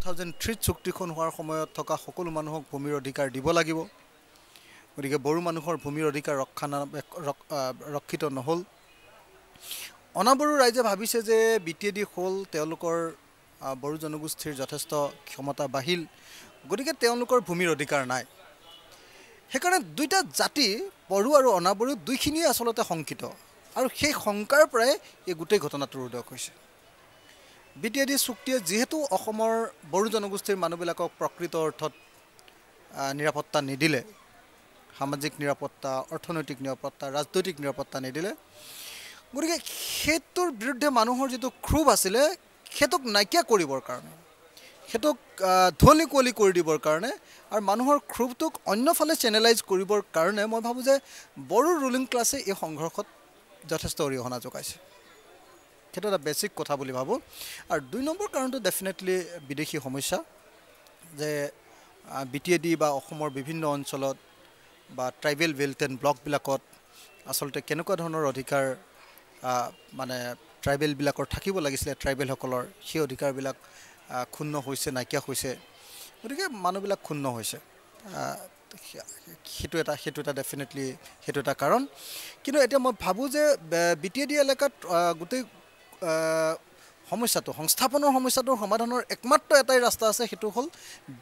2003 চুক্তিখন হোৱাৰ সময়ত থকা সকলো মানুহক ভূমিৰ অধিকাৰ দিব লাগিব গতিকে বড়ো মানুহৰ ভূমিৰ অধিকাৰ ৰক্ষিত নহল অনাবড়ো ৰাইজে ভাবিছে যে বিটিএডি হ'ল তেওঁলোকৰ বড়ো জনগোষ্ঠীৰ যথেষ্ট ক্ষমতা বাহিল গতিকে তেওঁলোকৰ ভূমিৰ অধিকাৰ নাই সেইকাৰণে দুইটা জাতি বড়ো আৰু অনাবড়ো দুইখিনিয়ে আচলতে শংকিত আৰু সেই শংকাৰ পৰাই এই গোটেই ঘটনাটোৰ উদয় হৈছে বিটিএডি চুক্তিয়ে যেহেতু অসমৰ বড়ো জনগোষ্ঠীৰ মানুহবিলাকক প্ৰকৃত অৰ্থত নিৰাপত্তা নিদিলে সামাজিক নিৰাপত্তা অৰ্থনৈতিক নিৰাপত্তা ৰাজনৈতিক নিৰাপত্তা নিদিলে গতিকে সেইটোৰ বিৰুদ্ধে মানুহৰ যিটো ক্ষোভ আছিলে সেইটোক নাইকিয়া কৰিবৰ কাৰণে সেইটোক ধ্বনি কুঁৱলী কৰি দিবৰ কাৰণে আৰু মানুহৰ ক্ষোভটোক অন্যফালে চেনেলাইজ কৰিবৰ কাৰণে মই ভাবোঁ যে বড়ো ৰুলিং ক্লাছে এই সংঘৰ্ষত যথেষ্ট অৰিহণা যোগাইছে সেইটো এটা বেছিক কথা বুলি ভাবোঁ আৰু 2 নম্বৰ কাৰণটো ডেফিনেটলি বিদেশী সমস্যা যে বিটিএডি বা অসমৰ বিভিন্ন অঞ্চলত বা ট্ৰাইবেল বেল্ট এণ্ড ব্লকবিলাকত আচলতে কেনেকুৱা ধৰণৰ অধিকাৰ মানে ট্ৰাইবেলবিলাকৰ থাকিব লাগিছিলে ট্ৰাইবেলসকলৰ সেই অধিকাৰবিলাক ক্ষুণ্ণ হৈছে নাইকিয়া হৈছে গতিকে মানুহবিলাক ক্ষুণ্ণ হৈছে সেইটো এটা ডেফিনেটলি সেইটো এটা কাৰণ কিন্তু এতিয়া মই ভাবোঁ যে বিটিএডি এলেকাত গোটেই সমস্যাটো সংস্থাপনৰ সমস্যাটোৰ সমাধানৰ একমাত্ৰ এটাই ৰাস্তা আছে সেইটো হ'ল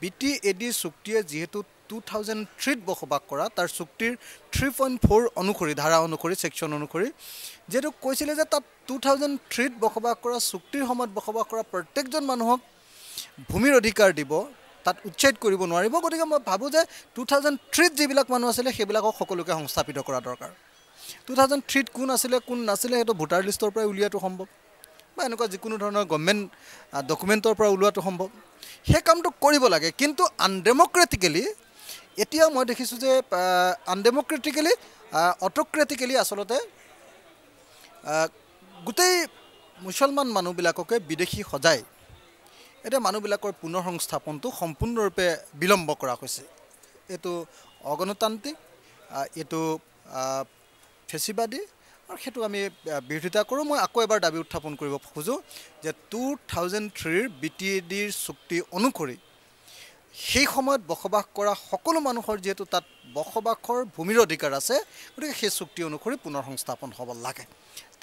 বিটিএডি চুক্তিয়ে যিহেতু 2003 বসবাস কৰা তাৰ চুক্তিৰ 3.4 অনুসৰি ধাৰা অনুসৰি ছেকশ্যন অনুসৰি যেটো কৈছিলে যে তাত 2003 বসবাস কৰা চুক্তিৰ সময়ত বসবাস কৰা প্ৰত্যেকজন মানুহক ভূমিৰ অধিকাৰ দিব তাত উচ্ছেদ কৰিব নোৱাৰিব গতিকে মই ভাবোঁ যে 2003 যিবিলাক মানুহ আছিলে সেইবিলাকক সকলোকে সংস্থাপিত কৰা দৰকাৰ 2003 কোন আছিলে কোন নাছিলে সেইটো ভোটাৰ লিষ্টৰ পৰা উলিয়াটো সম্ভৱ বা এনেকুৱা যিকোনো ধৰণৰ গভৰ্ণমেণ্ট ডকুমেণ্টৰ পৰা উলিওৱাটো সম্ভৱ সেই কামটো কৰিব লাগে কিন্তু আনডেমক্ৰেটিকেলি এতিয়া মই দেখিছোঁ যে আনডেমক্ৰেটিকেলি অট'ক্ৰেটিকেলি আচলতে গোটেই মুছলমান মানুহবিলাককে বিদেশী সজাই এতিয়া মানুহবিলাকৰ পুনৰ সংস্থাপনটো সম্পূৰ্ণৰূপে বিলম্ব কৰা হৈছে এইটো অগণতান্ত্ৰিক এইটো ফেচিবাদী আৰু সেইটো আমি বিৰোধিতা কৰোঁ মই আকৌ এবাৰ দাবী উত্থাপন কৰিব খোজোঁ যে 2003 বিটিএডিৰ চুক্তি অনুসৰি সেই সময়ত বসবাস কৰা সকলো মানুহৰ যেহেতু তাত বসবাসৰ ভূমিৰ অধিকাৰ আছে গতিকে সেই চুক্তি অনুসৰি পুনৰ সংস্থাপন হ'ব লাগে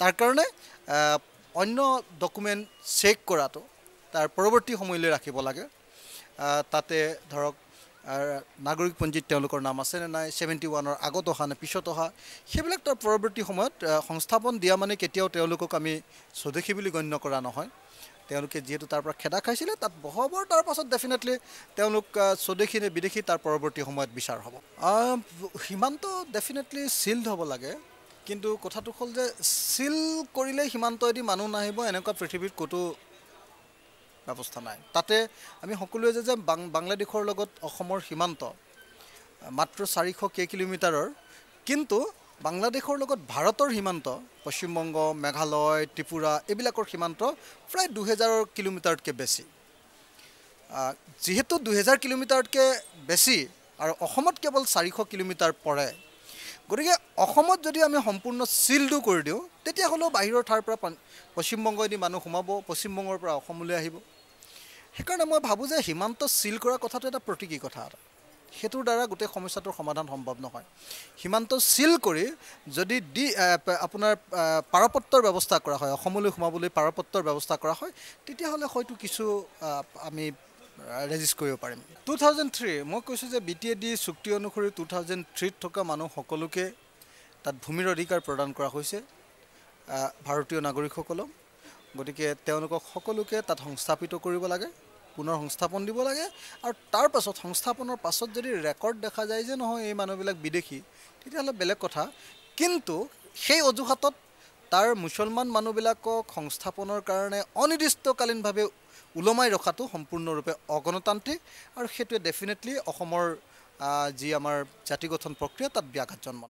তাৰ কাৰণে অন্য ডকুমেণ্ট চেক কৰাটো তাৰ পৰৱৰ্তী সময়লৈ ৰাখিব লাগে তাতে ধৰক নাগৰিক পঞ্জীত তেওঁলোকৰ নাম আছে নে নাই 71ৰ আগত অহা নে পিছত অহা সেইবিলাক তাৰ পৰৱৰ্তী সময়ত সংস্থাপন দিয়া মানে কেতিয়াও তেওঁলোকক আমি স্বদেশী বুলি গণ্য কৰা নহয় তেওঁলোকে যেহেতু তাৰ পৰা খেদা খাইছিলে তাত বহবৰ তাৰ পাছত ডেফিনেটলি তেওঁলোক স্বদেশী নে বিদেশী তাৰ পৰৱৰ্তী সময়ত বিচাৰ হ'ব সীমান্ত ডেফিনেটলি চিল্ড হ'ব লাগে কিন্তু কথাটো হ'ল যে চিল কৰিলে সীমান্তইদি মানুহ নাহিব এনেকুৱা পৃথিৱীত ক'তো ব্যৱস্থা নাই তাতে আমি সকলোৱে যে বাংলাদেশৰ লগত অসমৰ সীমান্ত মাত্ৰ 400 কিলোমিটাৰৰ কিন্তু বাংলাদেশৰ লগত ভাৰতৰ সীমান্ত পশ্চিমবংগ মেঘালয় ত্ৰিপুৰা এইবিলাকৰ সীমান্ত প্ৰায় 2000 কিলোমিটাৰতকৈ বেছি যিহেতু 2000 কিলোমিটাৰতকৈ বেছি আৰু অসমত কেৱল 400 কিলোমিটাৰ পৰে গতিকে অসমত যদি আমি সম্পূৰ্ণ চিলডো কৰি দিওঁ তেতিয়াহ'লেও বাহিৰৰ ঠাইৰ পৰা পশ্চিমবংগইদি মানুহ সোমাব পশ্চিমবংগৰ পৰা অসমলৈ আহিব সেইকাৰণে মই ভাবোঁ যে সীমান্ত চিল কৰা কথাটো এটা প্ৰতীকী কথা সেইটোৰ দ্বাৰা গোটেই সমস্যাটোৰ সমাধান সম্ভৱ নহয় সীমান্ত চিল কৰি যদি আপোনাৰ পাৰপত্ৰৰ ব্যৱস্থা কৰা হয় অসমলৈ সোমাবলৈ পাৰপত্ৰৰ ব্যৱস্থা কৰা হয় তেতিয়াহ'লে হয়তো কিছু আমি ৰেজিষ্ট কৰিব পাৰিম 2003 মই কৈছোঁ যে বিটিএডি চুক্তি অনুসৰি 2003 থকা মানুহ সকলোকে তাত ভূমিৰ অধিকাৰ প্ৰদান কৰা হৈছে ভাৰতীয় নাগৰিকসকলক গতিকে তেওঁলোকক সকলোকে তাত সংস্থাপিত কৰিব লাগে পুনৰ সংস্থাপন দিব লাগে আৰু তাৰ পাছত সংস্থাপনৰ পাছত যদি ৰেকৰ্ড দেখা যায় যে নহয় এই মানুহবিলাক বিদেশী তেতিয়াহ'লে বেলেগ কথা কিন্তু সেই অজুহাতত তাৰ মুছলমান মানুহবিলাকক সংস্থাপনৰ কাৰণে অনিৰ্দিষ্টকালীনভাৱে উলমাই ৰখাটো সম্পূৰ্ণৰূপে অগণতান্ত্ৰিক আৰু সেইটোৱে ডেফিনেটলি অসমৰ যি আমাৰ জাতি গঠন প্ৰক্ৰিয়া তাত ব্যাঘাত জন্মায়